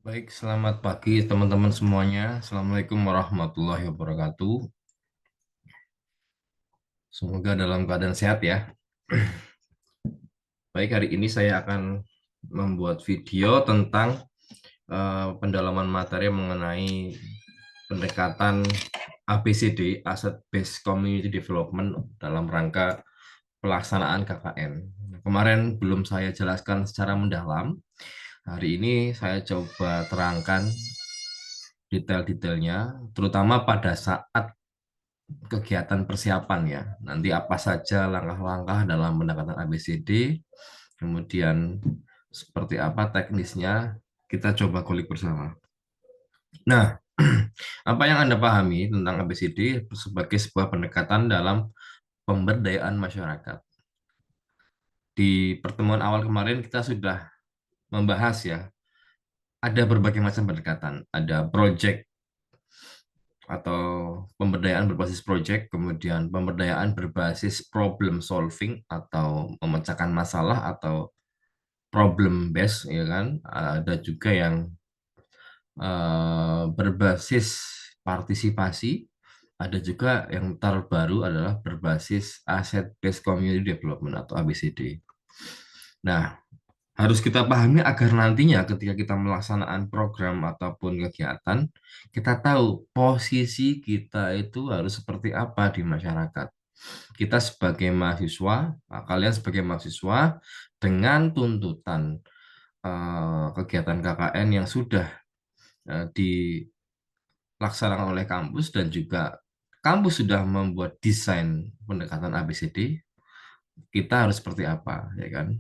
Baik, selamat pagi teman-teman semuanya. Assalamualaikum warahmatullahi wabarakatuh. Semoga dalam keadaan sehat ya. Baik, hari ini saya akan membuat video tentang pendalaman materi mengenai pendekatan ABCD, Asset Based Community Development dalam rangka pelaksanaan KKN. Kemarin belum saya jelaskan secara mendalam. Hari ini saya coba terangkan detail-detailnya, terutama pada saat kegiatan persiapan ya. Nanti apa saja langkah-langkah dalam pendekatan ABCD, kemudian seperti apa teknisnya, kita coba kulik bersama. Nah, apa yang Anda pahami tentang ABCD sebagai sebuah pendekatan dalam pemberdayaan masyarakat? Di pertemuan awal kemarin kita sudah membahas ya, ada berbagai macam pendekatan. Ada project atau pemberdayaan berbasis project, kemudian pemberdayaan berbasis problem solving atau memecahkan masalah atau problem based, ya kan? Ada juga yang berbasis partisipasi, ada juga yang terbaru adalah berbasis asset based community development atau ABCD. Nah, harus kita pahami agar nantinya ketika kita melaksanakan program ataupun kegiatan, kita tahu posisi kita itu harus seperti apa di masyarakat. Kita sebagai mahasiswa, kalian sebagai mahasiswa dengan tuntutan kegiatan KKN yang sudah dilaksanakan oleh kampus dan juga kampus sudah membuat desain pendekatan ABCD, kita harus seperti apa, ya kan?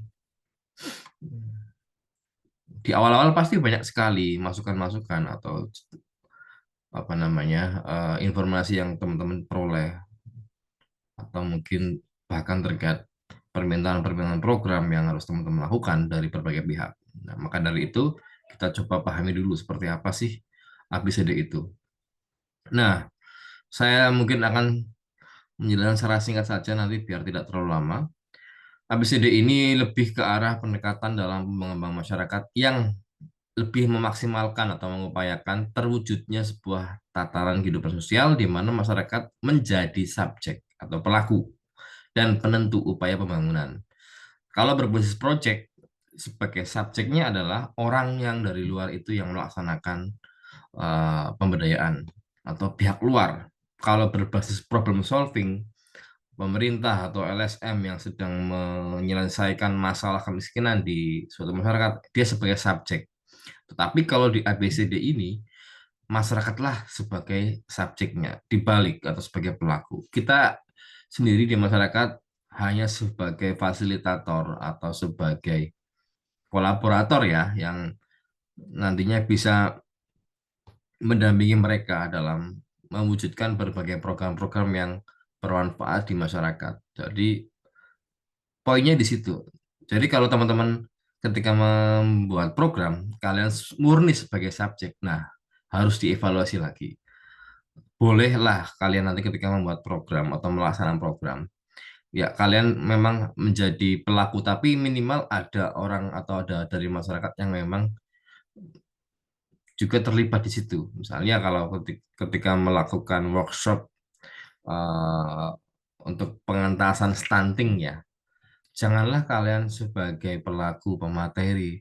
Di awal-awal pasti banyak sekali masukan-masukan atau apa namanya informasi yang teman-teman peroleh atau mungkin bahkan terkait permintaan-permintaan program yang harus teman-teman lakukan dari berbagai pihak. Nah, maka dari itu kita coba pahami dulu seperti apa sih ABCD itu. Nah, saya mungkin akan menjelaskan secara singkat saja nanti biar tidak terlalu lama. ABCD ini lebih ke arah pendekatan dalam mengembang masyarakat yang lebih memaksimalkan atau mengupayakan terwujudnya sebuah tataran kehidupan sosial di mana masyarakat menjadi subjek atau pelaku dan penentu upaya pembangunan. Kalau berbasis project, sebagai subjeknya adalah orang yang dari luar itu yang melaksanakan pemberdayaan atau pihak luar. Kalau berbasis problem solving, pemerintah atau LSM yang sedang menyelesaikan masalah kemiskinan di suatu masyarakat, dia sebagai subjek. Tetapi kalau di ABCD ini, masyarakatlah sebagai subjeknya, dibalik atau sebagai pelaku. Kita sendiri di masyarakat hanya sebagai fasilitator atau sebagai kolaborator ya, yang nantinya bisa mendampingi mereka dalam mewujudkan berbagai program-program yang bermanfaat di masyarakat. Jadi poinnya di situ. Jadi kalau teman-teman ketika membuat program, kalian murni sebagai subjek, nah harus dievaluasi lagi. Bolehlah kalian nanti ketika membuat program atau melaksanakan program, ya kalian memang menjadi pelaku, tapi minimal ada orang atau ada dari masyarakat yang memang juga terlibat di situ. Misalnya kalau ketika melakukan workshop eh, untuk pengentasan stunting ya, janganlah kalian sebagai pelaku pemateri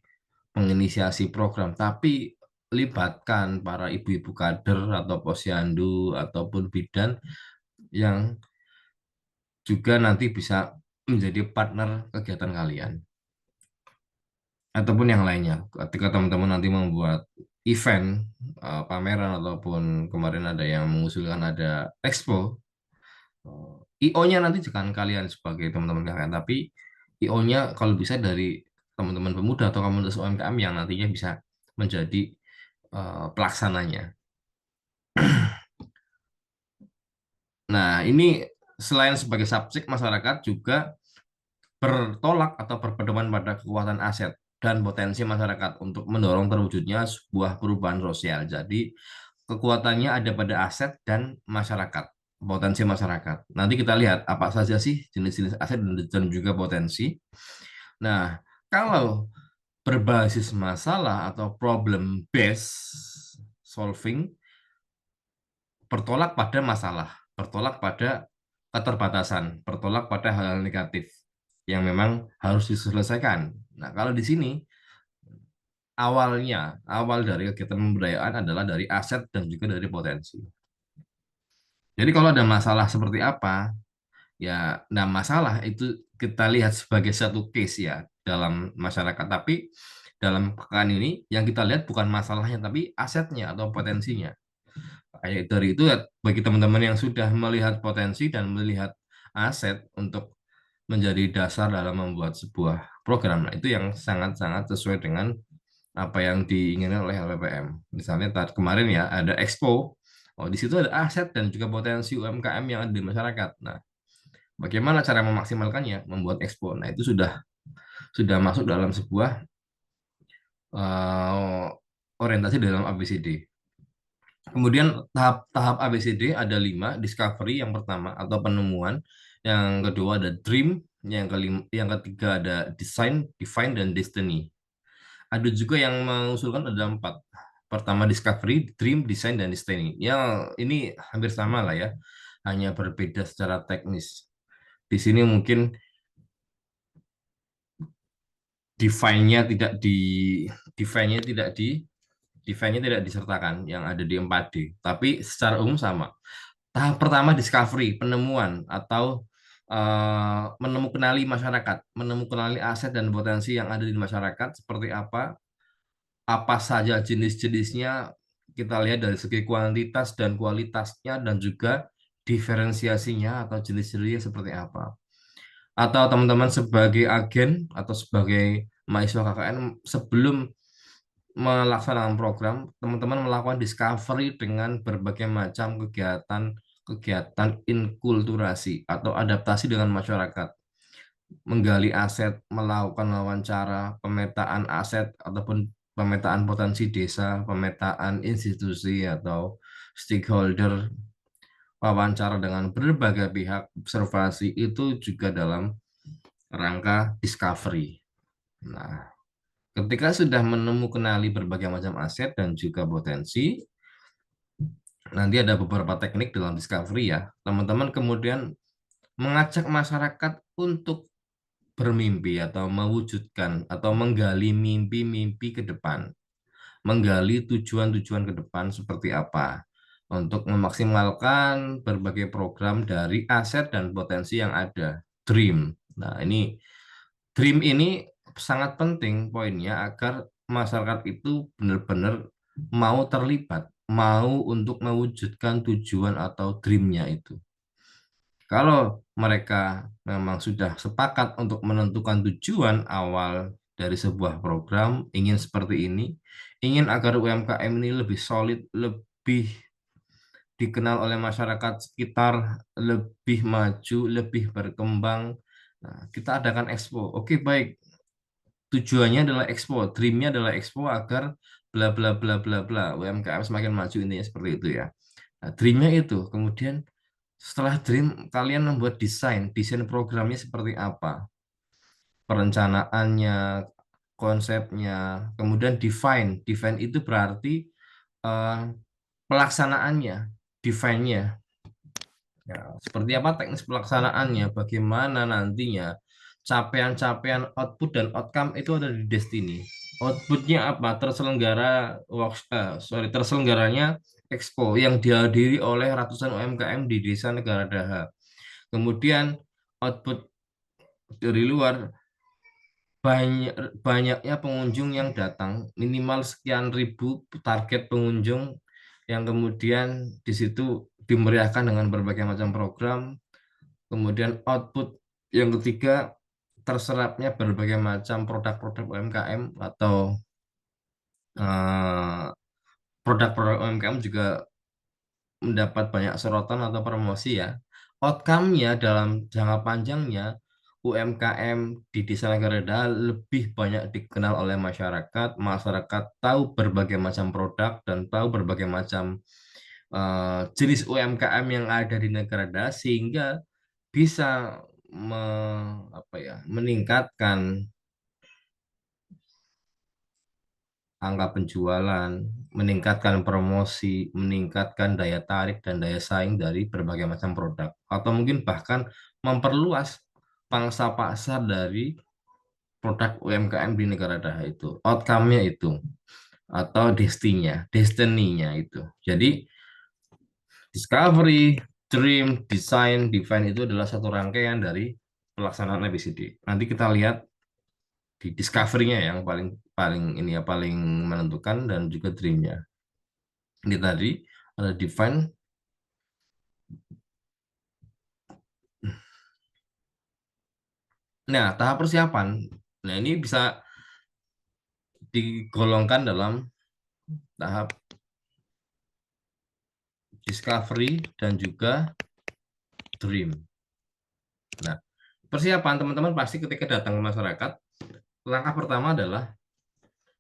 menginisiasi program, tapi libatkan para ibu-ibu kader atau posyandu ataupun bidan yang juga nanti bisa menjadi partner kegiatan kalian ataupun yang lainnya. Ketika teman-teman nanti membuat event, pameran ataupun kemarin ada yang mengusulkan ada expo, IO-nya nanti jangan kalian sebagai teman-teman kalian, tapi IO-nya kalau bisa dari teman-teman pemuda atau komunitas UMKM yang nantinya bisa menjadi pelaksananya. Nah, ini selain sebagai subjek, masyarakat juga bertolak atau berpedoman pada kekuatan aset dan potensi masyarakat untuk mendorong terwujudnya sebuah perubahan sosial. Jadi, kekuatannya ada pada aset dan masyarakat, potensi masyarakat. Nanti kita lihat apa saja sih jenis-jenis aset dan juga potensi. Nah, kalau berbasis masalah atau problem based solving, bertolak pada masalah, bertolak pada keterbatasan, bertolak pada hal-hal negatif yang memang harus diselesaikan. Nah, kalau di sini awal dari kegiatan pemberdayaan adalah dari aset dan juga dari potensi. Jadi kalau ada masalah seperti apa, ya, nah masalah itu kita lihat sebagai satu case ya dalam masyarakat. Tapi dalam pekan ini yang kita lihat bukan masalahnya, tapi asetnya atau potensinya. Kayak dari itu ya, bagi teman-teman yang sudah melihat potensi dan melihat aset untuk menjadi dasar dalam membuat sebuah program, nah itu yang sangat-sangat sesuai dengan apa yang diinginkan oleh LPPM. Misalnya kemarin ya ada Expo, oh di situ ada aset dan juga potensi UMKM yang ada di masyarakat. Nah, bagaimana cara memaksimalkannya? Membuat Expo. Nah, itu sudah masuk dalam sebuah uh, orientasi dalam ABCD. Kemudian tahap-tahap ABCD ada 5, discovery yang pertama atau penemuan, yang kedua ada dream, yang ketiga ada design, define, dan destiny. Ada juga yang mengusulkan ada 4. Pertama discovery, dream, design, dan destiny. Ya ini hampir sama lah ya, hanya berbeda secara teknis. Di sini mungkin define-nya tidak di define-nya tidak di define-nya tidak disertakan yang ada di 4D, tapi secara umum sama. Tahap pertama discovery, penemuan atau menemukanali masyarakat, menemukanali aset dan potensi yang ada di masyarakat seperti apa saja jenis-jenisnya, kita lihat dari segi kuantitas dan kualitasnya dan juga diferensiasinya atau jenis-jenisnya seperti apa. Atau teman-teman sebagai agen atau sebagai mahasiswa KKN sebelum melaksanakan program, teman-teman melakukan discovery dengan berbagai macam kegiatan inkulturasi atau adaptasi dengan masyarakat, menggali aset, melakukan wawancara, pemetaan aset ataupun pemetaan potensi desa, pemetaan institusi atau stakeholder, wawancara dengan berbagai pihak, observasi itu juga dalam rangka discovery. Nah, ketika sudah menemukan berbagai macam aset dan juga potensi, nanti ada beberapa teknik dalam discovery ya. Teman-teman kemudian mengajak masyarakat untuk bermimpi atau mewujudkan atau menggali mimpi-mimpi ke depan, menggali tujuan-tujuan ke depan seperti apa untuk memaksimalkan berbagai program dari aset dan potensi yang ada. Dream. Nah, dream ini sangat penting poinnya agar masyarakat itu benar-benar mau terlibat, mau untuk mewujudkan tujuan atau dreamnya itu. Kalau mereka memang sudah sepakat untuk menentukan tujuan awal dari sebuah program, ingin seperti ini, ingin agar UMKM ini lebih solid, lebih dikenal oleh masyarakat sekitar, lebih maju, lebih berkembang. Nah, kita adakan expo. Oke, baik. Tujuannya adalah expo, dreamnya adalah expo agar bla bla bla bla bla UMKM semakin maju, intinya seperti itu ya. Nah, dreamnya itu, kemudian setelah dream kalian membuat desain programnya seperti apa, perencanaannya, konsepnya, kemudian define itu berarti eh, pelaksanaannya, define-nya. Ya, seperti apa teknis pelaksanaannya, bagaimana nantinya capaian-capaian output dan outcome itu ada di Destiny. Outputnya apa? Terselenggaranya Expo yang dihadiri oleh ratusan UMKM di Desa Negara Daha. Kemudian output dari luar, banyaknya pengunjung yang datang, minimal sekian ribu target pengunjung yang kemudian di situ dimeriahkan dengan berbagai macam program. Kemudian output yang ketiga, terserapnya berbagai macam produk-produk UMKM atau eh, produk-produk UMKM juga mendapat banyak sorotan atau promosi ya. Outcome-nya dalam jangka panjangnya, UMKM di Desa Nagareda lebih banyak dikenal oleh masyarakat, masyarakat tahu berbagai macam produk dan tahu berbagai macam jenis UMKM yang ada di Nagareda sehingga bisa apa ya, meningkatkan angka penjualan, meningkatkan promosi, meningkatkan daya tarik dan daya saing dari berbagai macam produk, atau mungkin bahkan memperluas pangsa pasar dari produk UMKM di negara daha itu. Outcome-nya itu, atau destiny-nya itu. Jadi, discovery, dream, design, define itu adalah satu rangkaian dari pelaksanaan ABCD. Nanti kita lihat di discovery-nya yang paling paling ini ya paling menentukan, dan juga dream-nya. Ini tadi ada define. Nah, tahap persiapan. Nah, ini bisa digolongkan dalam tahap discovery dan juga dream. Nah, persiapan teman-teman pasti ketika datang ke masyarakat, langkah pertama adalah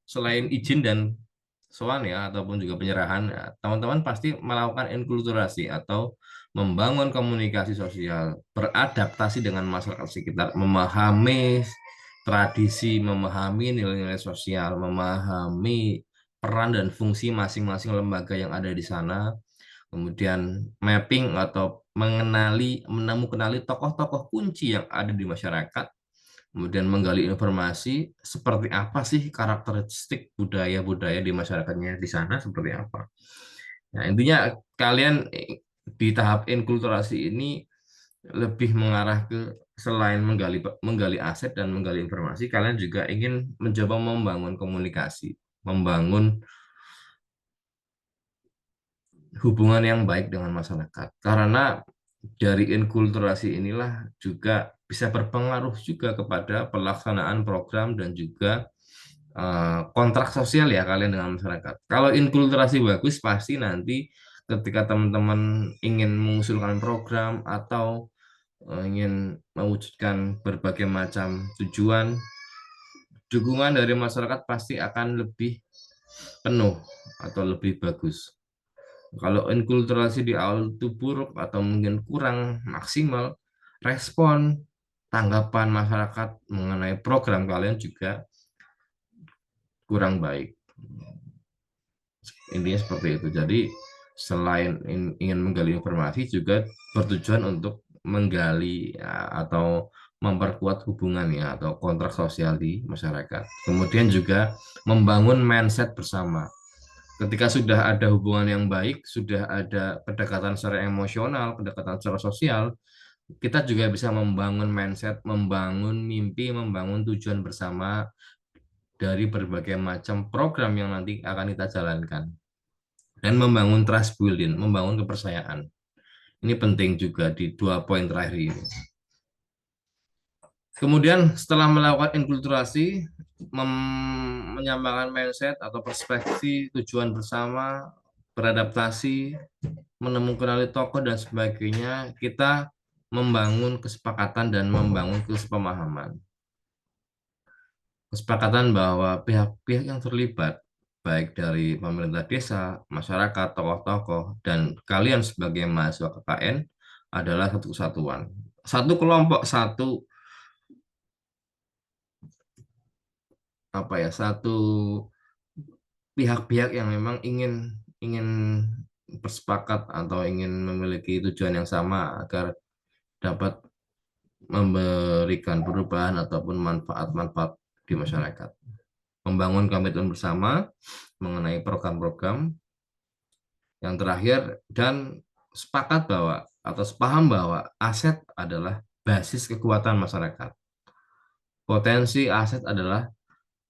selain izin dan soan ya ataupun juga penyerahan, ya, teman-teman pasti melakukan enkulturasi atau membangun komunikasi sosial, beradaptasi dengan masyarakat sekitar, memahami tradisi, memahami nilai-nilai sosial, memahami peran dan fungsi masing-masing lembaga yang ada di sana, kemudian mapping atau menemukan tokoh-tokoh kunci yang ada di masyarakat, kemudian menggali informasi seperti apa sih karakteristik budaya-budaya di masyarakatnya di sana seperti apa. Nah, intinya kalian di tahap inkulturasi ini lebih mengarah ke selain menggali menggali aset dan menggali informasi, kalian juga ingin mencoba membangun komunikasi, membangun hubungan yang baik dengan masyarakat. Karena dari inkulturasi inilah juga bisa berpengaruh juga kepada pelaksanaan program dan juga kontrak sosial ya kalian dengan masyarakat. Kalau inkulturasi bagus, pasti nanti ketika teman-teman ingin mengusulkan program atau ingin mewujudkan berbagai macam tujuan, dukungan dari masyarakat pasti akan lebih penuh atau lebih bagus. Kalau inkulturasi di awal itu buruk atau mungkin kurang maksimal, respon tanggapan masyarakat mengenai program kalian juga kurang baik. Intinya seperti itu. Jadi selain ingin menggali informasi, juga bertujuan untuk menggali ya, atau memperkuat hubungan ya atau kontrak sosial di masyarakat. Kemudian juga membangun mindset bersama. Ketika sudah ada hubungan yang baik, sudah ada pendekatan secara emosional, pendekatan secara sosial, kita juga bisa membangun mindset, membangun mimpi, membangun tujuan bersama dari berbagai macam program yang nanti akan kita jalankan. Dan membangun trust building, membangun kepercayaan. Ini penting juga di dua poin terakhir ini. Kemudian setelah melakukan inkulturasi, menyamakan mindset atau perspektif, tujuan bersama, beradaptasi, menemukan tokoh dan sebagainya, kita membangun kesepakatan dan membangun kesepemahaman. Kesepakatan bahwa pihak-pihak yang terlibat, baik dari pemerintah desa, masyarakat, tokoh-tokoh, dan kalian sebagai mahasiswa KKN adalah satu kesatuan. Satu kelompok, satu pihak-pihak yang memang ingin ingin bersepakat atau ingin memiliki tujuan yang sama agar dapat memberikan perubahan ataupun manfaat-manfaat di masyarakat. Membangun komitmen bersama mengenai program-program yang terakhir, dan sepakat bahwa atau sepaham bahwa aset adalah basis kekuatan masyarakat. Potensi aset adalah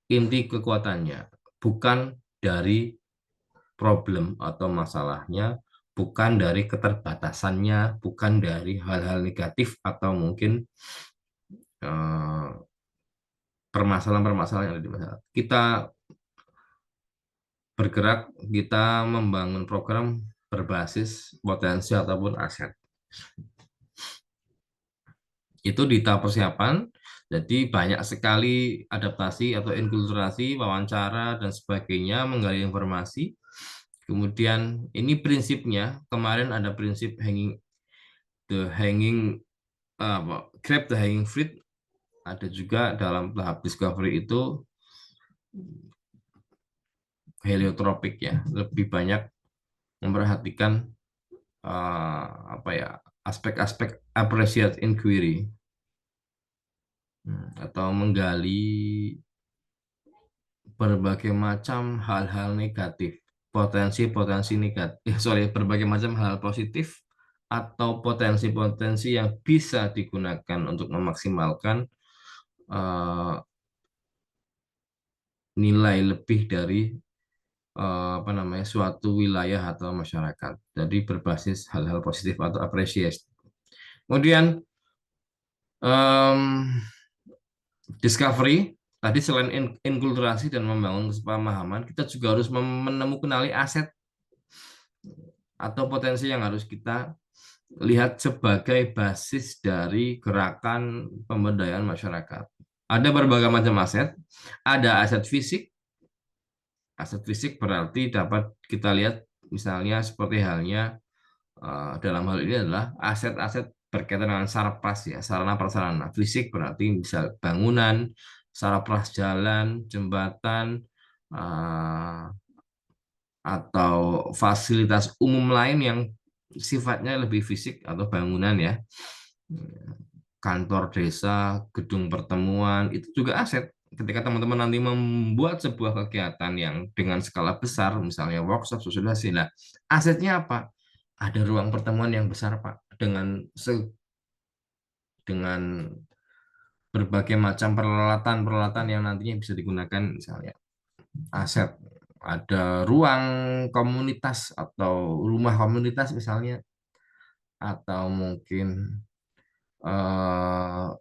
inti kekuatannya, bukan dari problem atau masalahnya, bukan dari keterbatasannya, bukan dari hal-hal negatif atau mungkin eh, permasalahan-permasalahan yang ada di masyarakat. Kita bergerak, kita membangun program berbasis potensi ataupun aset. Itu di tahap persiapan, jadi banyak sekali adaptasi atau inkulturasi, wawancara, dan sebagainya, menggali informasi. Kemudian ini prinsipnya, kemarin ada prinsip the hanging, grab the hanging fruit, ada juga dalam tahap discovery itu heliotropik ya, lebih banyak memperhatikan apa ya, aspek-aspek appreciate inquiry. Atau menggali berbagai macam hal-hal negatif, potensi-potensi negatif, sorry, berbagai macam hal positif atau potensi-potensi yang bisa digunakan untuk memaksimalkan eh, nilai lebih dari apa namanya, suatu wilayah atau masyarakat. Jadi berbasis hal-hal positif atau apresiasi. Kemudian em, discovery, tadi selain inkulturasi dan membangun kesepamahaman, kita juga harus menemukan aset atau potensi yang harus kita lihat sebagai basis dari gerakan pemberdayaan masyarakat. Ada berbagai macam aset, ada aset fisik. Aset fisik berarti dapat kita lihat misalnya seperti halnya dalam hal ini adalah aset-aset berkaitan dengan sarana ya, sarana prasarana. Fisik berarti bisa bangunan, sarana pras jalan, jembatan, eh, atau fasilitas umum lain yang sifatnya lebih fisik atau bangunan ya. Kantor desa, gedung pertemuan, itu juga aset. Ketika teman-teman nanti membuat sebuah kegiatan yang dengan skala besar, misalnya workshop, sosialisasi, nah asetnya apa? Ada ruang pertemuan yang besar, Pak, dengan berbagai macam peralatan-peralatan yang nantinya bisa digunakan, misalnya aset, ada ruang komunitas atau rumah komunitas misalnya, atau mungkin eh,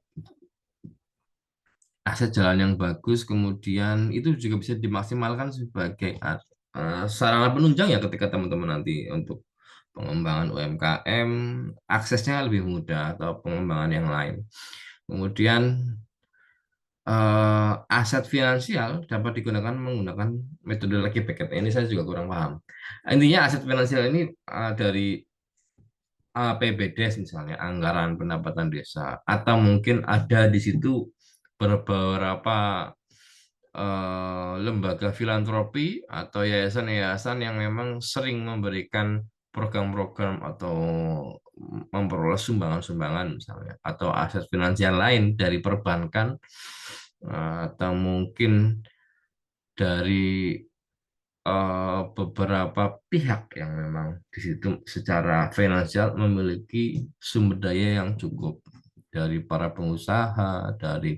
aset jalan yang bagus, kemudian itu juga bisa dimaksimalkan sebagai sarana penunjang ya ketika teman-teman nanti untuk pengembangan UMKM, aksesnya lebih mudah atau pengembangan yang lain. Kemudian aset finansial dapat digunakan menggunakan metodologi Beckett. Ini saya juga kurang paham. Intinya aset finansial ini dari APBDes misalnya, anggaran pendapatan desa, atau mungkin ada di situ beberapa lembaga filantropi atau yayasan-yayasan yang memang sering memberikan program-program atau memperoleh sumbangan-sumbangan misalnya, atau aset finansial lain dari perbankan, atau mungkin dari beberapa pihak yang memang di situ secara finansial memiliki sumber daya yang cukup, dari para pengusaha, dari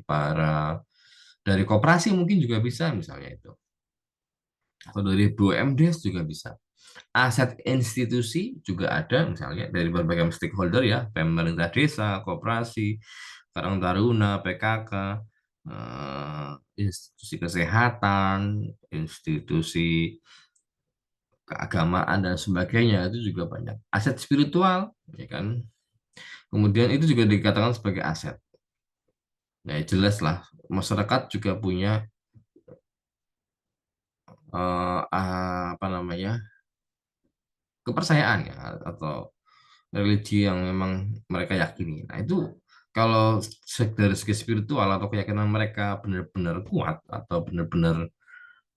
koperasi mungkin juga bisa misalnya itu, atau dari BUMDes juga bisa. Aset institusi juga ada misalnya dari berbagai stakeholder ya, pemerintah desa, koperasi, Karang Taruna, PKK, institusi kesehatan, institusi keagamaan dan sebagainya, itu juga banyak. Aset spiritual, ya kan? Kemudian itu juga dikatakan sebagai aset. Nah, jelas lah, masyarakat juga punya apa namanya, kepercayaan ya, atau religi yang memang mereka yakini. Nah, itu kalau dari segi spiritual atau keyakinan mereka benar-benar kuat atau benar-benar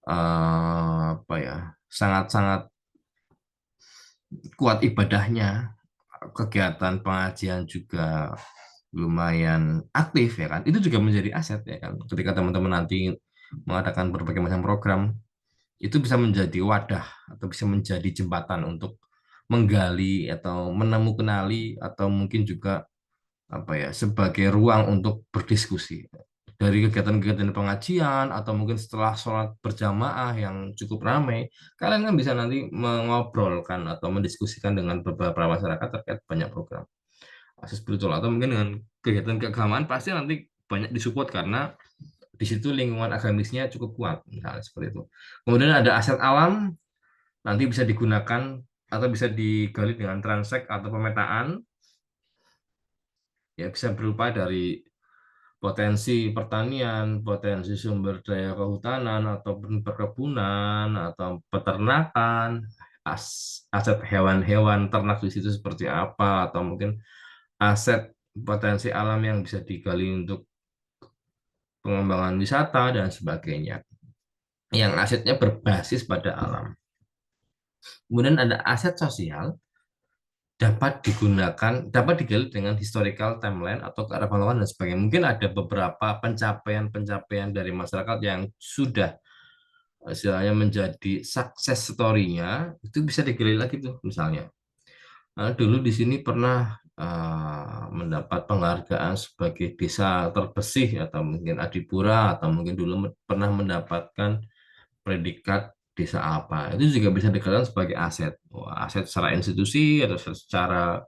apa ya, sangat-sangat kuat ibadahnya, kegiatan pengajian juga lumayan aktif ya kan, itu juga menjadi aset ya kan, ketika teman-teman nanti mengadakan berbagai macam program, itu bisa menjadi wadah atau bisa menjadi jembatan untuk menggali atau menemukan atau mungkin juga apa ya, sebagai ruang untuk berdiskusi dari kegiatan-kegiatan pengajian atau mungkin setelah sholat berjamaah yang cukup ramai, kalian kan bisa nanti mengobrolkan atau mendiskusikan dengan beberapa masyarakat terkait banyak program akses spiritual, atau mungkin dengan kegiatan keagamaan pasti nanti banyak disupport karena di situ lingkungan agamisnya cukup kuat misalnya seperti itu. Kemudian ada aset alam, nanti bisa digunakan atau bisa digali dengan transek atau pemetaan, ya bisa berupa dari potensi pertanian, potensi sumber daya kehutanan ataupun perkebunan atau peternakan, aset hewan-hewan ternak di situ seperti apa, atau mungkin aset potensi alam yang bisa digali untuk pengembangan wisata dan sebagainya. yang asetnya berbasis pada alam. Kemudian ada aset sosial, dapat digali dengan historical timeline atau kearifan dan sebagainya. Mungkin ada beberapa pencapaian-pencapaian dari masyarakat yang sudah istilahnya menjadi success story-nya, itu bisa digali lagi tuh misalnya. Dulu di sini pernah mendapat penghargaan sebagai desa terbersih atau mungkin Adipura atau mungkin dulu pernah mendapatkan predikat desa apa. Itu juga bisa dikatakan sebagai aset. Wah, aset secara institusi atau secara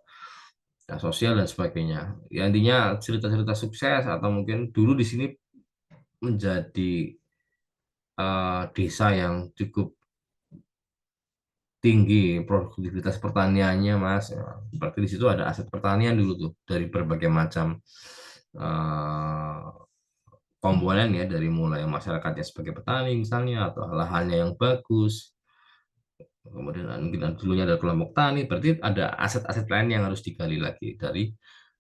sosial dan sebagainya. Ya intinya cerita-cerita sukses atau mungkin dulu di sini menjadi desa yang cukup tinggi produktivitas pertaniannya, Mas. Ya, berarti di situ ada aset pertanian dulu tuh dari berbagai macam eh, komponen ya, dari mulai masyarakatnya sebagai petani misalnya atau lahannya yang bagus. Kemudian mungkin dulunya ada kelompok tani, berarti ada aset-aset lain yang harus digali lagi dari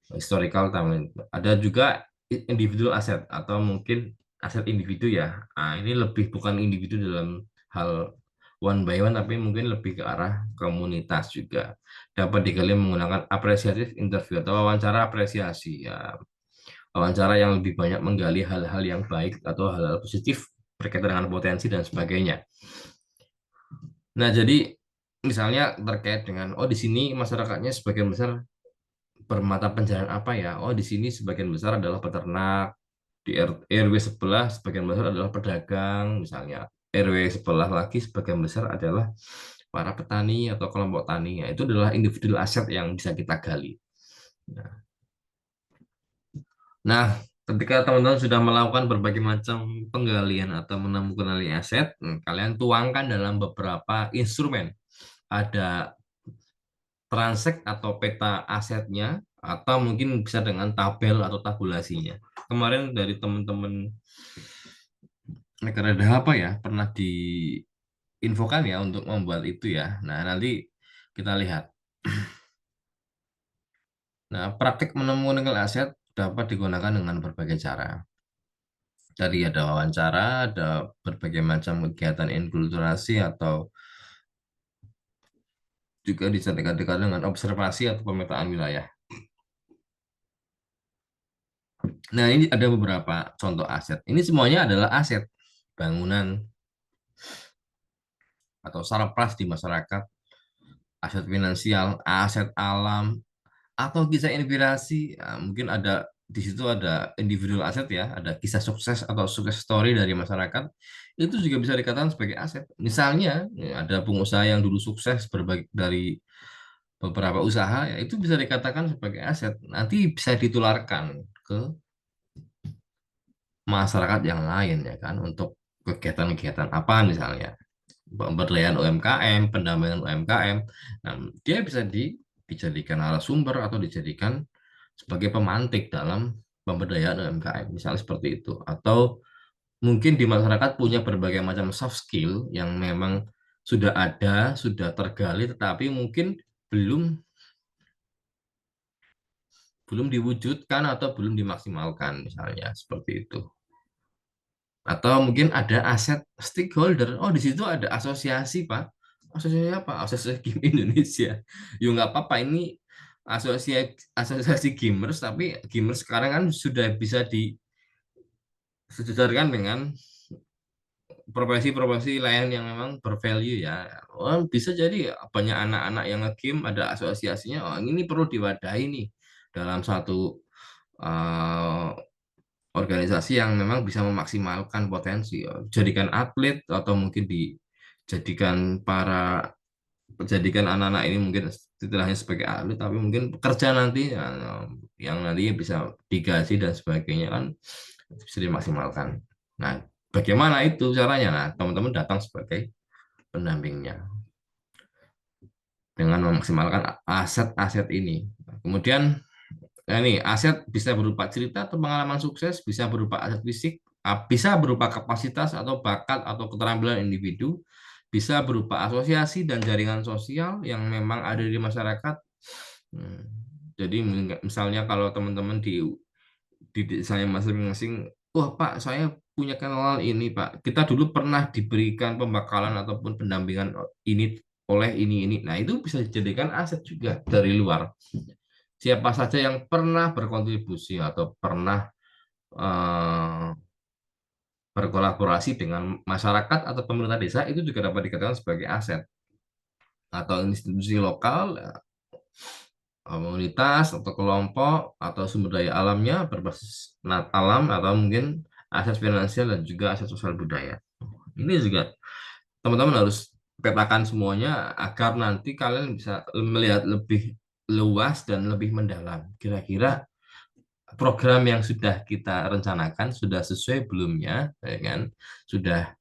historical timeline. Ada juga individual aset atau mungkin aset individu ya. Nah, ini lebih bukan individu dalam hal one by one, tapi mungkin lebih ke arah komunitas juga. Dapat digali menggunakan apresiatif interview atau wawancara apresiasi ya. Wawancara yang lebih banyak menggali hal-hal yang baik atau hal-hal positif berkaitan dengan potensi dan sebagainya. Nah, jadi misalnya terkait dengan di sini masyarakatnya sebagian besar bermata pencaharian apa ya? Oh, di sini sebagian besar adalah peternak, di RW sebelah sebagian besar adalah pedagang, misalnya. RW sebelah lagi sebagian besar adalah para petani atau kelompok tani. Ya, itu adalah individual aset yang bisa kita gali. Nah, nah, ketika teman-teman sudah melakukan berbagai macam penggalian atau menemukan nilai aset, kalian tuangkan dalam beberapa instrumen. Ada transek atau peta asetnya, atau mungkin bisa dengan tabel atau tabulasinya. Kemarin dari teman-teman negara ada apa ya, pernah diinfokan ya untuk membuat itu ya. Nah, nanti kita lihat. Nah, praktik menemukan nilai aset dapat digunakan dengan berbagai cara. Tadi ada wawancara, ada berbagai macam kegiatan inkulturasi atau juga bisa dekat-dekat dengan observasi atau pemetaan wilayah. Nah, ini ada beberapa contoh aset. Ini semuanya adalah aset bangunan atau sarapras di masyarakat, aset finansial, aset alam, atau kisah inspirasi. Nah, mungkin ada di situ ada individual aset ya, ada kisah sukses atau sukses story dari masyarakat. Itu juga bisa dikatakan sebagai aset. Misalnya, ya, ada pengusaha yang dulu sukses berbagai dari beberapa usaha, ya itu bisa dikatakan sebagai aset. Nanti bisa ditularkan ke masyarakat yang lain ya kan untuk kegiatan-kegiatan apa misalnya pemberdayaan UMKM, pendampingan UMKM. Nah, dia bisa dijadikan narasumber atau dijadikan sebagai pemantik dalam pemberdayaan UMKM, misalnya seperti itu. Atau mungkin di masyarakat punya berbagai macam soft skill yang memang sudah ada, sudah tergali, tetapi mungkin belum belum diwujudkan atau belum dimaksimalkan, misalnya seperti itu. Atau mungkin ada aset stakeholder. Oh, di situ ada asosiasi, Pak. Asosiasi apa? Asosiasi Game Indonesia. Ya nggak apa-apa, ini asosiasi asosiasi gamers, tapi gamers sekarang kan sudah bisa disejajarkan dengan profesi-profesi lain yang memang bervalue ya. Oh, bisa jadi banyak anak-anak yang nge-game ada asosiasinya. Oh, ini perlu diwadahi nih dalam satu eh, organisasi yang memang bisa memaksimalkan potensi, ya. Jadikan atlet atau mungkin jadikan anak-anak ini mungkin istilahnya sebagai atlet, tapi mungkin pekerja nanti ya, yang nantinya bisa digaji dan sebagainya kan bisa dimaksimalkan. Nah, bagaimana itu caranya? Nah, teman-teman datang sebagai pendampingnya dengan memaksimalkan aset-aset ini. Nah, kemudian nah, ini aset bisa berupa cerita atau pengalaman sukses, bisa berupa aset fisik, bisa berupa kapasitas atau bakat atau keterampilan individu, bisa berupa asosiasi dan jaringan sosial yang memang ada di masyarakat. Hmm, Jadi misalnya kalau teman-teman di desanya masing-masing, wah Pak, saya punya kenal ini, Pak. Kita dulu pernah diberikan pembekalan ataupun pendampingan ini oleh ini. Nah, itu bisa dijadikan aset juga dari luar. Siapa saja yang pernah berkontribusi atau pernah eh, berkolaborasi dengan masyarakat atau pemerintah desa itu juga dapat dikatakan sebagai aset atau institusi lokal, komunitas atau kelompok atau sumber daya alamnya berbasis alam atau mungkin aset finansial dan juga aset sosial budaya. Ini juga teman-teman harus petakan semuanya agar nanti kalian bisa melihat lebih luas dan lebih mendalam. Kira-kira program yang sudah kita rencanakan sudah sesuai belumnya, ya kan? Sudah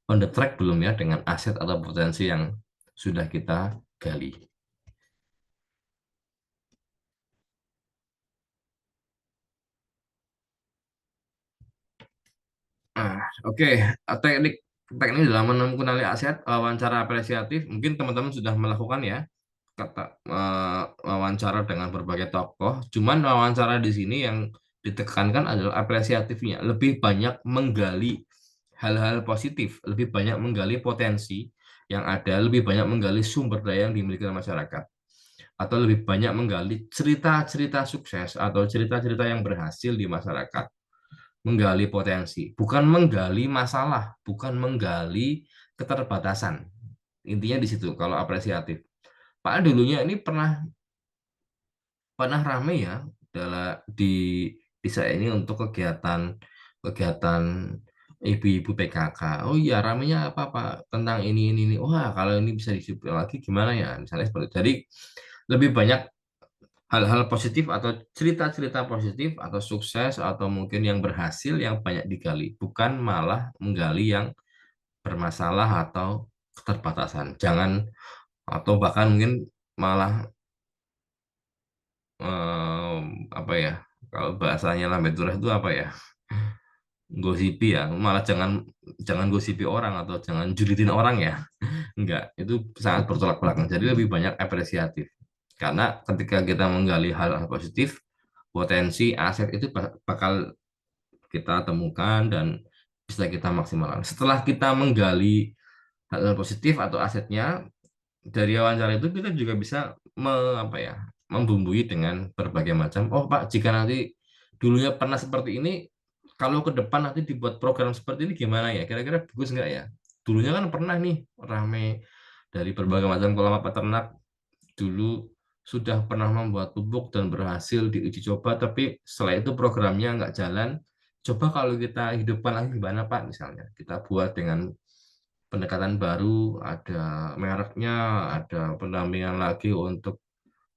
on the track belum ya dengan aset atau potensi yang sudah kita gali. Oke, teknik teknik dalam mengenali aset, wawancara apresiatif, mungkin teman-teman sudah melakukan ya, wawancara dengan berbagai tokoh. Cuman wawancara di sini yang ditekankan adalah apresiatifnya, lebih banyak menggali hal-hal positif, lebih banyak menggali potensi yang ada, lebih banyak menggali sumber daya yang dimiliki oleh masyarakat, atau lebih banyak menggali cerita-cerita sukses atau cerita-cerita yang berhasil di masyarakat, menggali potensi, bukan menggali masalah, bukan menggali keterbatasan. Intinya di situ kalau apresiatif. Pak dulunya ini pernah pernah rame ya di saya ini untuk kegiatan kegiatan ibu-ibu PKK. Oh iya, ramenya apa Pak? Tentang ini. Wah, kalau ini bisa disupport lagi gimana ya? Misalnya seperti itu. Jadi lebih banyak hal-hal positif atau cerita-cerita positif atau sukses atau mungkin yang berhasil yang banyak digali, bukan malah menggali yang bermasalah atau keterbatasan. Jangan atau bahkan mungkin malah apa ya? Kalau bahasanya Lambe Turah itu apa ya? Gosipi ya, malah jangan jangan gosipi orang atau jangan julitin orang ya. Enggak, itu sangat bertolak belakang. Jadi lebih banyak apresiatif. Karena ketika kita menggali hal-hal positif, potensi aset itu bakal kita temukan dan bisa kita maksimalkan. Setelah kita menggali hal-hal positif atau asetnya, dari wawancara itu kita juga bisa apa ya, membumbui dengan berbagai macam. Oh Pak, jika nanti dulunya pernah seperti ini, kalau ke depan nanti dibuat program seperti ini gimana ya? Kira-kira bagus nggak ya? Dulunya kan pernah nih rame dari berbagai macam kelompok peternak dulu sudah pernah membuat pupuk dan berhasil diuji coba, tapi setelah itu programnya nggak jalan. Coba kalau kita hidupkan lagi gimana Pak? Misalnya kita buat dengan pendekatan baru, ada mereknya, ada pendampingan lagi untuk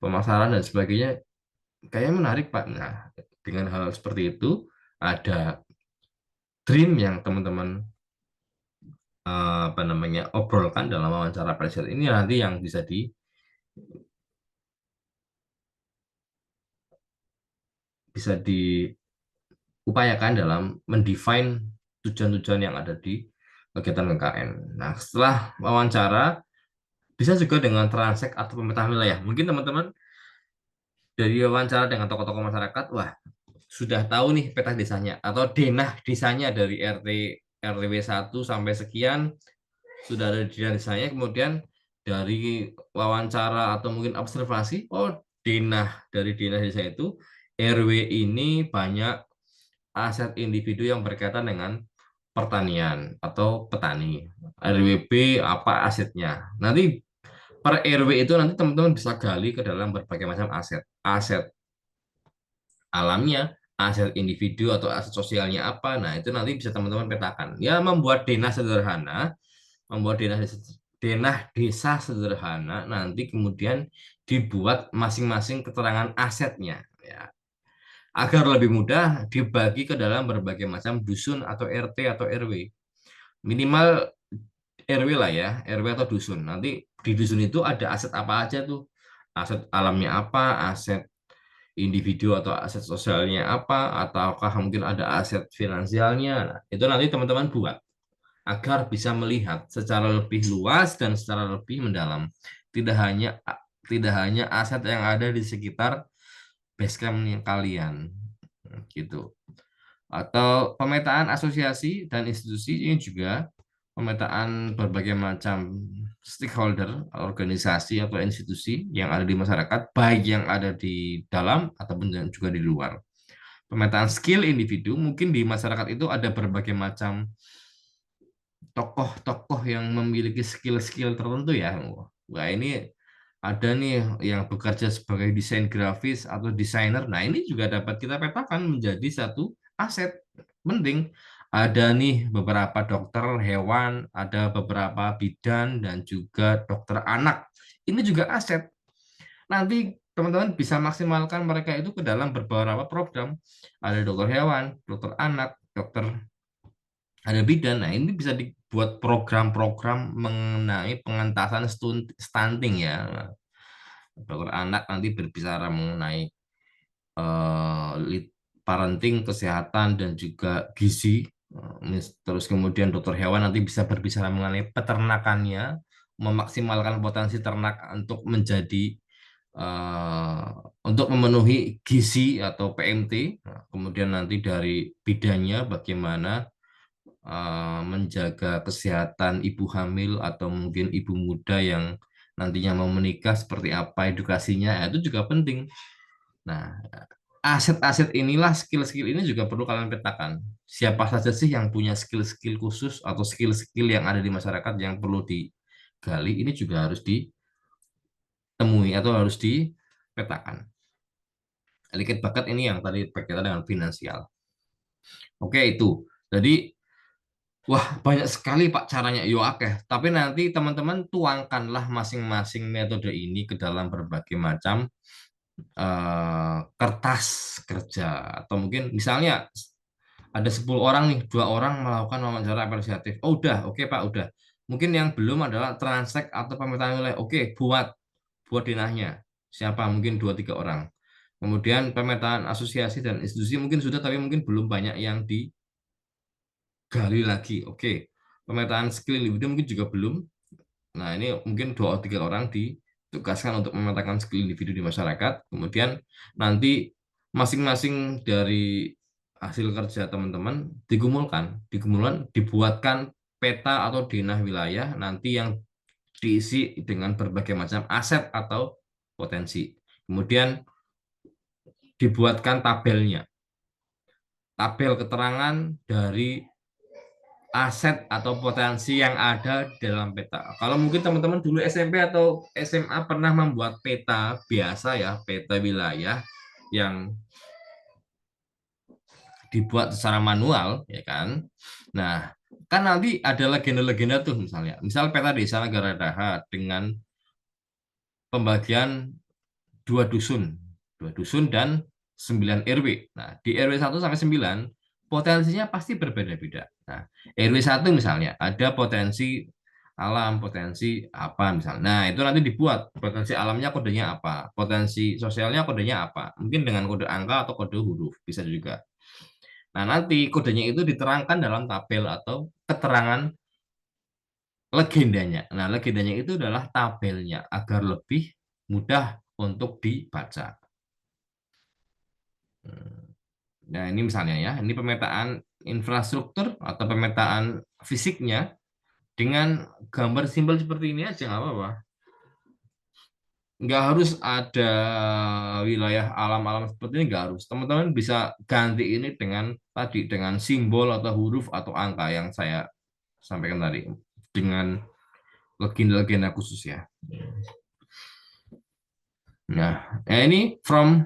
pemasaran dan sebagainya. Kayaknya menarik Pak. Nah, dengan hal seperti itu ada dream yang teman-teman apa namanya obrolkan dalam wawancara presiden ini nanti yang bisa diupayakan dalam mendefine tujuan-tujuan yang ada di kegiatan KKN. Nah, setelah wawancara bisa juga dengan transek atau pemetaan wilayah. Mungkin teman-teman dari wawancara dengan tokoh-tokoh masyarakat, wah sudah tahu nih peta desanya atau denah desanya dari RW 1 sampai sekian sudah ada di desanya, kemudian dari wawancara atau mungkin observasi, oh denah dari denah desa itu RW ini banyak aset individu yang berkaitan dengan pertanian atau petani. RW B apa asetnya. Nanti per RW itu nanti teman-teman bisa gali ke dalam berbagai macam aset. Aset alamnya, aset individu atau aset sosialnya apa. Nah, itu nanti bisa teman-teman petakan. Ya, membuat denah sederhana, membuat denah desa sederhana, nanti kemudian dibuat masing-masing keterangan asetnya. Ya, agar lebih mudah dibagi ke dalam berbagai macam dusun atau RT atau RW. Minimal RW lah ya, RW atau dusun. Nanti di dusun itu ada aset apa aja tuh. Aset alamnya apa, aset individu atau aset sosialnya apa, ataukah mungkin ada aset finansialnya. Nah, itu nanti teman-teman buat agar bisa melihat secara lebih luas dan secara lebih mendalam. Tidak hanya tidak hanya aset yang ada di sekitar base camp kalian gitu. Atau pemetaan asosiasi dan institusi ini juga pemetaan berbagai macam stakeholder, organisasi atau institusi yang ada di masyarakat, baik yang ada di dalam ataupun juga di luar. Pemetaan skill individu, mungkin di masyarakat itu ada berbagai macam tokoh-tokoh yang memiliki skill-skill tertentu ya. Wah, ini ada nih yang bekerja sebagai desain grafis atau desainer. Nah, ini juga dapat kita petakan menjadi satu aset penting. Ada nih beberapa dokter hewan, ada beberapa bidan dan juga dokter anak. Ini juga aset. Nanti teman-teman bisa maksimalkan mereka itu ke dalam beberapa program. Ada dokter hewan, dokter anak, dokter ada bidan. Nah, ini bisa dibuat program-program mengenai pengentasan stunting ya. Nah, dokter anak nanti berbicara mengenai parenting, kesehatan dan juga gizi. Terus kemudian dokter hewan nanti bisa berbicara mengenai peternakannya, memaksimalkan potensi ternak untuk menjadi untuk memenuhi gizi atau PMT. Nah, kemudian nanti dari bidannya bagaimana menjaga kesehatan ibu hamil atau mungkin ibu muda yang nantinya mau menikah seperti apa edukasinya, ya, itu juga penting. Nah, aset-aset inilah, skill-skill ini juga perlu kalian petakan. Siapa saja sih yang punya skill-skill khusus atau skill-skill yang ada di masyarakat yang perlu digali, ini juga harus ditemui atau harus dipetakan. Sedikit bakat ini yang tadi berkaitan dengan finansial. Oke, itu. Jadi wah, banyak sekali Pak caranya. Yo, oke. Tapi nanti teman-teman tuangkanlah masing-masing metode ini ke dalam berbagai macam kertas kerja. Atau mungkin misalnya ada 10 orang nih, 2 orang melakukan wawancara apresiatif. Oh, udah, oke Pak, udah. Mungkin yang belum adalah transact atau pemetaan wilayah. Oke, buat denahnya. Siapa? Mungkin 2-3 orang. Kemudian pemetaan asosiasi dan institusi mungkin sudah, tapi mungkin belum banyak yang digali lagi. Oke, pemetaan skill individu mungkin juga belum. Nah, ini mungkin 2 atau 3 orang ditugaskan untuk memetakan skill individu di masyarakat. Kemudian nanti masing-masing dari hasil kerja teman-teman digumulkan, dibuatkan peta atau denah wilayah nanti yang diisi dengan berbagai macam aset atau potensi. Kemudian dibuatkan tabelnya, tabel keterangan dari aset atau potensi yang ada dalam peta. Kalau mungkin teman-teman dulu SMP atau SMA pernah membuat peta biasa ya, peta wilayah yang dibuat secara manual, ya kan? Nah, kan nanti ada legenda-legenda tuh misalnya. Misal peta desa Negara Daha dengan pembagian 2 dusun, 2 dusun dan 9 RW. Nah, di RW 1 sampai 9 potensinya pasti berbeda-beda. Nah, RW 1 misalnya ada potensi alam, potensi apa misalnya. Nah, itu nanti dibuat potensi alamnya kodenya apa, potensi sosialnya kodenya apa. Mungkin dengan kode angka atau kode huruf bisa juga. Nah, nanti kodenya itu diterangkan dalam tabel atau keterangan legendanya. Nah, legendanya itu adalah tabelnya agar lebih mudah untuk dibaca. Nah, ini misalnya ya, ini pemetaan infrastruktur atau pemetaan fisiknya dengan gambar simpel seperti ini aja nggak apa-apa. Nggak harus ada wilayah alam-alam seperti ini, nggak harus. Teman-teman bisa ganti ini dengan simbol atau huruf atau angka yang saya sampaikan tadi dengan legenda-legenda khusus ya. Nah, ini from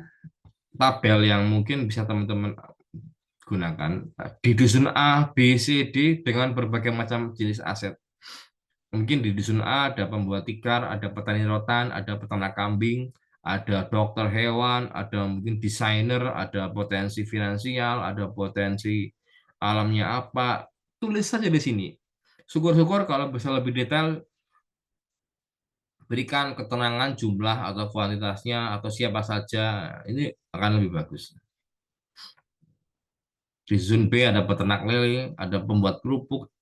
tabel yang mungkin bisa teman-teman gunakan di dusun A, B, C, D dengan berbagai macam jenis aset. Mungkin di dusun A ada pembuat tikar, ada petani rotan, ada peternak kambing, ada dokter hewan, ada mungkin desainer, ada potensi finansial, ada potensi alamnya apa. Tulis saja di sini. Syukur-syukur kalau bisa lebih detail, berikan keterangan jumlah atau kuantitasnya atau siapa saja. Ini akan lebih bagus. Di zona B ada peternak lele, ada pembuat kerupuk,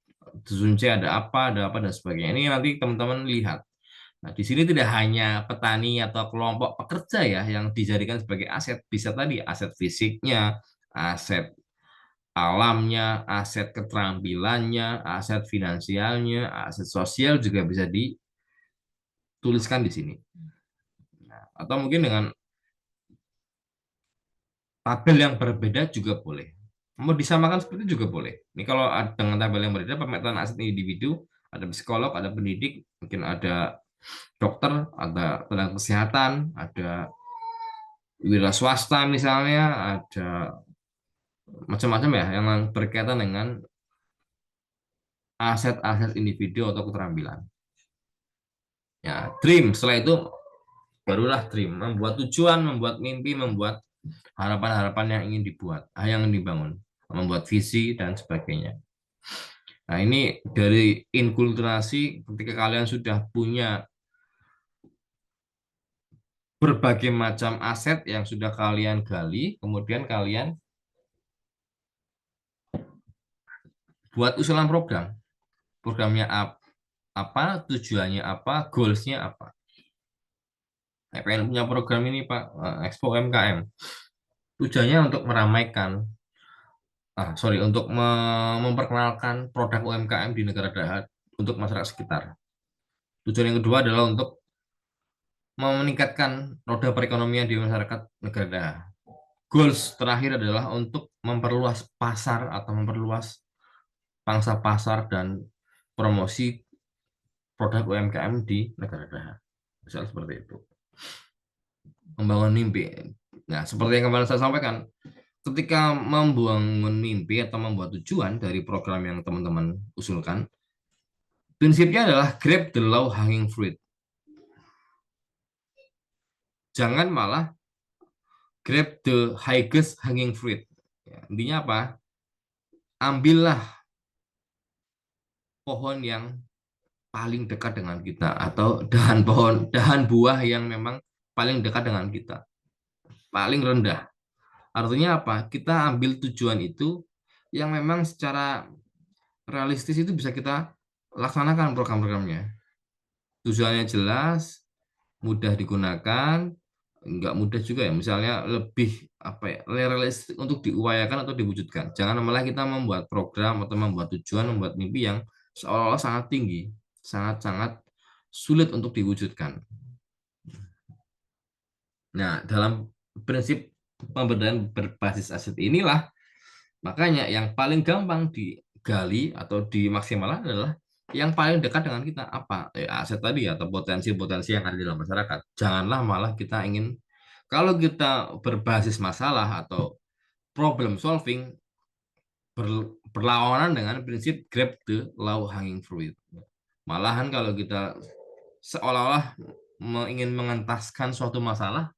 di zona C ada apa, dan sebagainya. Ini nanti teman-teman lihat. Nah, di sini tidak hanya petani atau kelompok pekerja ya yang dijadikan sebagai aset, bisa tadi aset fisiknya, aset alamnya, aset keterampilannya, aset finansialnya, aset sosial juga bisa dituliskan di sini. Nah, atau mungkin dengan tabel yang berbeda juga boleh. Mau disamakan seperti itu juga boleh. Ini kalau dengan tabel yang berbeda, pemetaan aset individu, ada psikolog, ada pendidik, mungkin ada dokter, ada tenaga kesehatan, ada wira swasta misalnya, ada macam-macam ya yang berkaitan dengan aset-aset individu atau keterampilan. Ya, dream. Setelah itu barulah dream, membuat tujuan, membuat mimpi, membuat harapan-harapan yang ingin dibuat, yang ingin dibangun, membuat visi dan sebagainya. Nah, ini dari inkulturasi ketika kalian sudah punya berbagai macam aset yang sudah kalian gali, kemudian kalian buat usulan program. Programnya apa, tujuannya apa, goalsnya apa. Saya pengen punya program ini Pak, Expo UMKM. Tujuannya untuk meramaikan, untuk memperkenalkan produk UMKM di negara dahat untuk masyarakat sekitar. Tujuan yang kedua adalah untuk meningkatkan roda perekonomian di masyarakat negara dahat. Goals terakhir adalah untuk memperluas pasar atau memperluas pangsa pasar dan promosi produk UMKM di negara dahat. Misal seperti itu. Membangun mimpi. Nah, seperti yang kemarin saya sampaikan, ketika membangun mimpi atau membuat tujuan dari program yang teman-teman usulkan, prinsipnya adalah grab the low hanging fruit. Jangan malah grab the highest hanging fruit. Ya, intinya apa? Ambillah pohon yang paling dekat dengan kita atau dahan buah yang memang paling dekat dengan kita, paling rendah. Artinya apa? Kita ambil tujuan itu yang memang secara realistis itu bisa kita laksanakan program-programnya. Tujuannya jelas, mudah digunakan, nggak mudah juga ya. Misalnya lebih apa ya, realistis untuk diupayakan atau diwujudkan. Jangan malah kita membuat program atau membuat tujuan, membuat mimpi yang seolah-olah sangat tinggi, sangat-sangat sulit untuk diwujudkan. Nah, dalam prinsip pemberdayaan berbasis aset inilah, makanya yang paling gampang digali atau dimaksimalkan adalah yang paling dekat dengan kita apa? Aset tadi atau potensi-potensi yang ada di dalam masyarakat. Janganlah malah kita ingin kalau kita berbasis masalah atau problem solving berlawanan dengan prinsip grab the low hanging fruit. Malahan kalau kita seolah-olah ingin mengentaskan suatu masalah,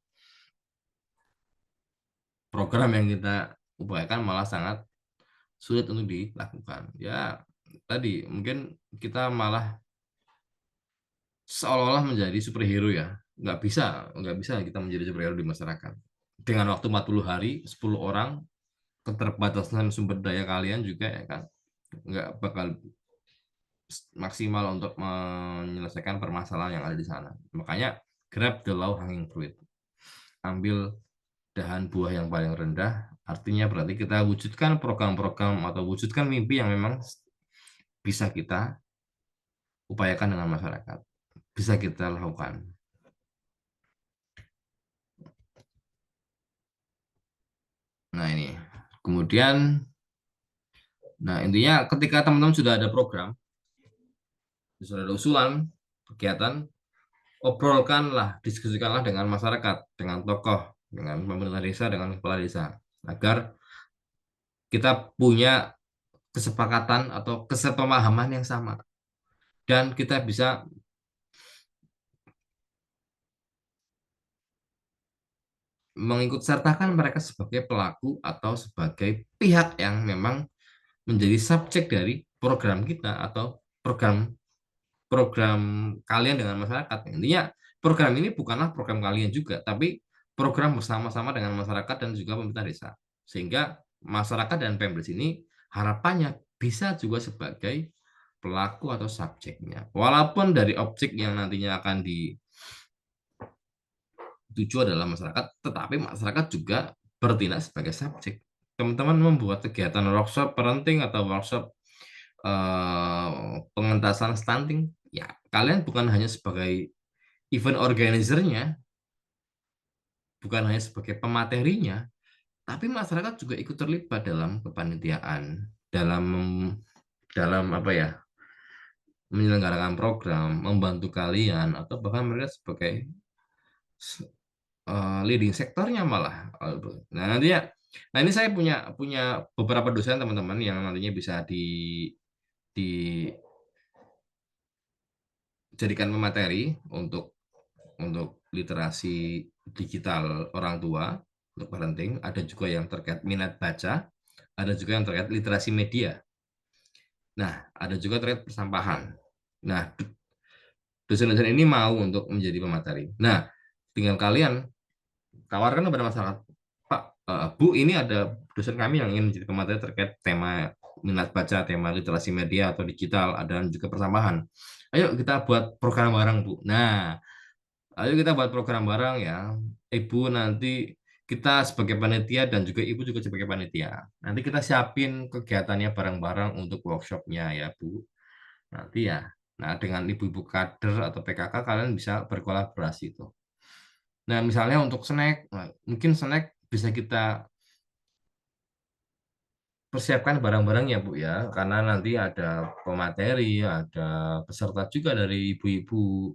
program yang kita upayakan malah sangat sulit untuk dilakukan. Ya, tadi mungkin kita malah seolah-olah menjadi superhero ya. Nggak bisa kita menjadi superhero di masyarakat. Dengan waktu 40 hari, 10 orang, keterbatasan sumber daya kalian juga ya kan, nggak bakal maksimal untuk menyelesaikan permasalahan yang ada di sana. Makanya grab the low hanging fruit. Ambil dahan buah yang paling rendah, artinya berarti kita wujudkan program-program atau wujudkan mimpi yang memang bisa kita upayakan dengan masyarakat, bisa kita lakukan. Nah ini, kemudian, nah intinya ketika teman-teman sudah ada program, sudah ada usulan, kegiatan, obrolkanlah, diskusikanlah dengan masyarakat, dengan tokoh, dengan pemerintah desa, dengan kepala desa, agar kita punya kesepakatan atau kesepemahaman yang sama. Dan kita bisa mengikut sertakan mereka sebagai pelaku atau sebagai pihak yang memang menjadi subjek dari program kita atau program program kalian dengan masyarakat. Intinya program ini bukanlah program kalian juga, tapi program bersama-sama dengan masyarakat dan juga pemerintah desa. Sehingga masyarakat dan Pemdes ini harapannya bisa juga sebagai pelaku atau subjeknya. Walaupun dari objek yang nantinya akan dituju adalah masyarakat, tetapi masyarakat juga bertindak sebagai subjek. teman-teman membuat kegiatan workshop parenting atau workshop pengentasan stunting, ya kalian bukan hanya sebagai event organizer-nya, bukan hanya sebagai pematerinya, tapi masyarakat juga ikut terlibat dalam kepanitiaan, dalam dalam apa ya, menyelenggarakan program, membantu kalian, atau bahkan mereka sebagai leading sektornya malah. Nah, nantinya, nah ini saya punya punya beberapa dosen teman-teman yang nantinya bisa dijadikan pemateri untuk literasi digital orang tua untuk parenting. Ada juga yang terkait minat baca, ada juga yang terkait literasi media. Nah, ada juga terkait persampahan. Nah, dosen-dosen ini mau untuk menjadi pemateri. Nah, tinggal kalian tawarkan kepada masyarakat, Pak, Bu, ini ada dosen kami yang ingin menjadi pemateri terkait tema minat baca, tema literasi media atau digital, dan juga persampahan. Ayo kita buat program bareng, Bu. Nah, ayo kita buat program bareng ya. Ibu nanti kita sebagai panitia dan juga Ibu juga sebagai panitia. Nanti kita siapin kegiatannya bareng-bareng untuk workshopnya ya, Bu. Nanti ya. Nah, dengan ibu-ibu kader atau PKK kalian bisa berkolaborasi tuh. Nah, misalnya untuk snack, nah, mungkin snack bisa kita persiapkan barang-barang ya Bu ya, karena nanti ada pemateri, ada peserta juga dari ibu-ibu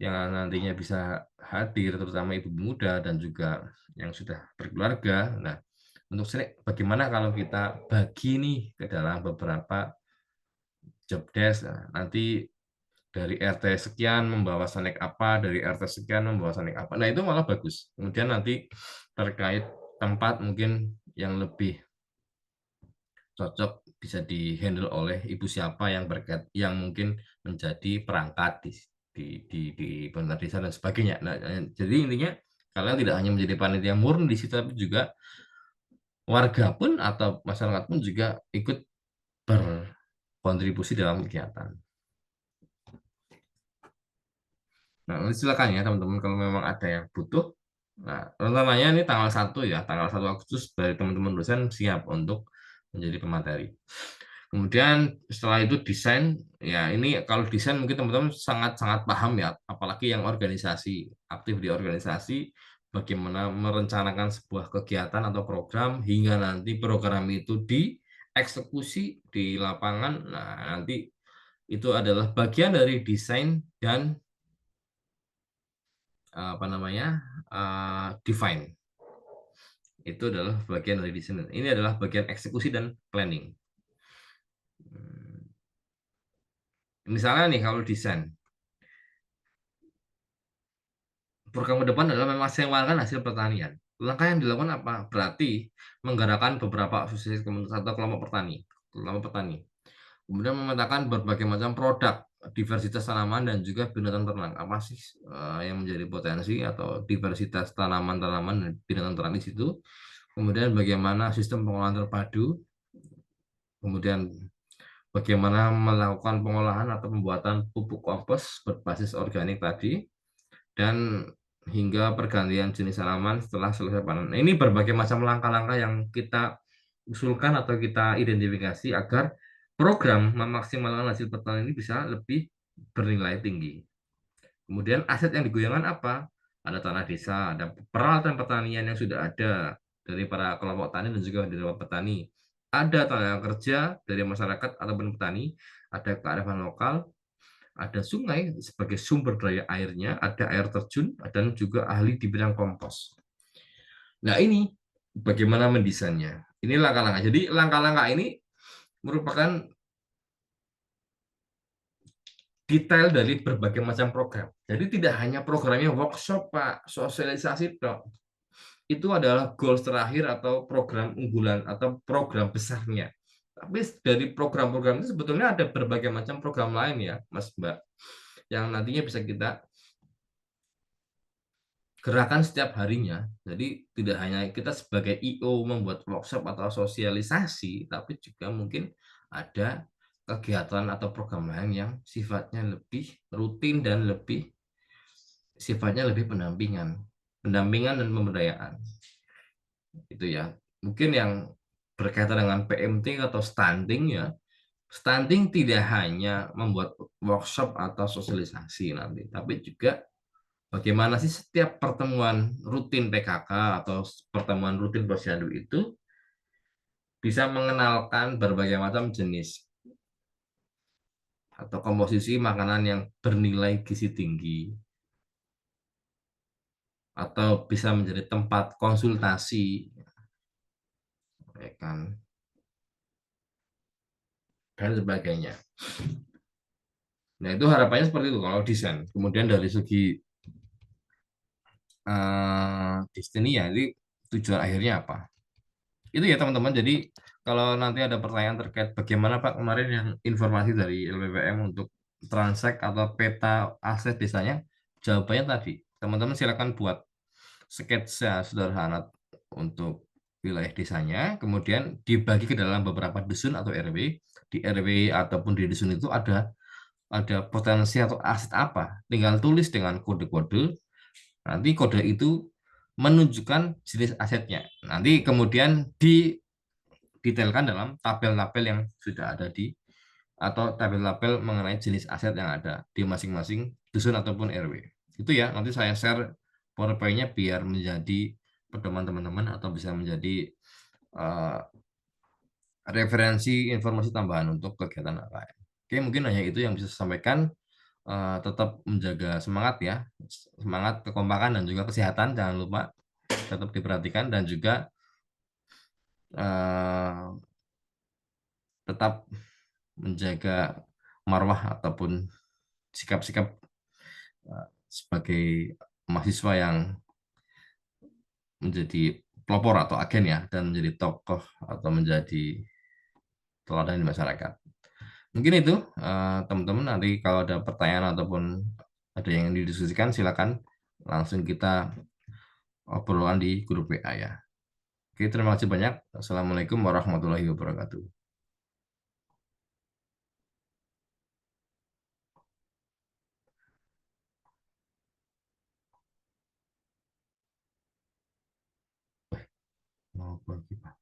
yang nantinya bisa hadir, terutama ibu muda dan juga yang sudah berkeluarga. Nah, untuk snack, bagaimana kalau kita bagi nih ke dalam beberapa job desk. Nah, nanti dari RT sekian membawa snack apa, dari RT sekian membawa snack apa. Nah, itu malah bagus. Kemudian nanti terkait tempat mungkin yang lebih cocok bisa dihandle oleh ibu siapa yang berkat yang mungkin menjadi perangkat di pemerintah desa dan sebagainya. Nah, jadi intinya kalian tidak hanya menjadi panitia murni di situ, tapi juga warga pun atau masyarakat pun juga ikut berkontribusi dalam kegiatan. Nah, nanti silakan ya teman-teman kalau memang ada yang butuh. Nah, rencananya ini tanggal 1 ya, tanggal 1 Agustus dari teman-teman dosen siap untuk menjadi pemateri. Kemudian setelah itu desain, ya ini kalau desain mungkin teman-teman sangat-sangat paham ya, apalagi yang organisasi, aktif di organisasi, bagaimana merencanakan sebuah kegiatan atau program hingga nanti program itu dieksekusi di lapangan. Nah, nanti itu adalah bagian dari desain dan apa namanya define, itu adalah bagian dari desain. Ini adalah bagian eksekusi dan planning. Misalnya nih kalau desain, program ke depan adalah memaksimalkan hasil pertanian. Langkah yang dilakukan apa? Berarti menggerakkan beberapa asosiasi komunitas atau kelompok petani. Kemudian memetakan berbagai macam produk, diversitas tanaman dan juga binatang ternak. Apa sih yang menjadi potensi atau diversitas tanaman-tanaman dan binatang ternak di situ? Kemudian bagaimana sistem pengolahan terpadu, kemudian bagaimana melakukan pengolahan atau pembuatan pupuk kompos berbasis organik tadi, dan hingga pergantian jenis tanaman setelah selesai panen. Nah, ini berbagai macam langkah-langkah yang kita usulkan atau kita identifikasi agar program memaksimalkan hasil pertanian ini bisa lebih bernilai tinggi. Kemudian aset yang digunakan apa? Ada tanah desa, ada peralatan pertanian yang sudah ada dari para kelompok tani dan juga dari petani. Ada tenaga kerja dari masyarakat ataupun petani, ada kearifan lokal, ada sungai sebagai sumber daya airnya, ada air terjun, dan juga ahli di bidang kompos. Nah, ini bagaimana mendesainnya. Ini langkah-langkah. Jadi langkah-langkah ini merupakan detail dari berbagai macam program. Jadi tidak hanya programnya workshop, Pak, sosialisasi, Pak. Itu adalah goals terakhir atau program unggulan atau program besarnya. Tapi dari program-program itu sebetulnya ada berbagai macam program lain ya, Mas Mbak, yang nantinya bisa kita gerakan setiap harinya. Jadi tidak hanya kita sebagai IO membuat workshop atau sosialisasi, tapi juga mungkin ada kegiatan atau program lain yang sifatnya lebih rutin dan lebih sifatnya lebih pendampingan dan pemberdayaan. Itu ya. Mungkin yang berkaitan dengan PMT atau stunting ya. Stunting tidak hanya membuat workshop atau sosialisasi nanti, tapi juga bagaimana sih setiap pertemuan rutin PKK atau pertemuan rutin posyandu itu bisa mengenalkan berbagai macam jenis atau komposisi makanan yang bernilai gizi tinggi atau bisa menjadi tempat konsultasi, ya kan, dan sebagainya. Nah, itu harapannya seperti itu kalau desain. Kemudian dari segi destiny ya, jadi tujuan akhirnya apa? Itu ya teman-teman. Jadi kalau nanti ada pertanyaan terkait bagaimana Pak kemarin yang informasi dari LPPM untuk transek atau peta aset desanya, jawabannya tadi. Teman-teman silakan buat sketsa sederhana untuk wilayah desanya, kemudian dibagi ke dalam beberapa dusun atau RW. Di RW ataupun di dusun itu ada potensi atau aset apa. Tinggal tulis dengan kode-kode. Nanti kode itu menunjukkan jenis asetnya. Nanti kemudian didetailkan dalam tabel-tabel yang sudah ada di atau tabel-tabel mengenai jenis aset yang ada di masing-masing dusun ataupun RW. Itu ya, nanti saya share PowerPoint-nya biar menjadi pedoman teman-teman atau bisa menjadi uh, referensi informasi tambahan untuk kegiatan AKM. Oke, mungkin hanya itu yang bisa saya sampaikan. Tetap menjaga semangat ya, semangat kekompakan dan juga kesehatan jangan lupa tetap diperhatikan dan juga uh, tetap menjaga marwah ataupun sikap-sikap sebagai mahasiswa yang menjadi pelopor atau agen ya dan menjadi tokoh atau menjadi teladan di masyarakat. Mungkin itu teman-teman, nanti kalau ada pertanyaan ataupun ada yang didiskusikan silakan langsung kita obrolan di grup WA ya. Oke, terima kasih banyak. Assalamualaikum warahmatullahi wabarakatuh. Mau pergi, Pak.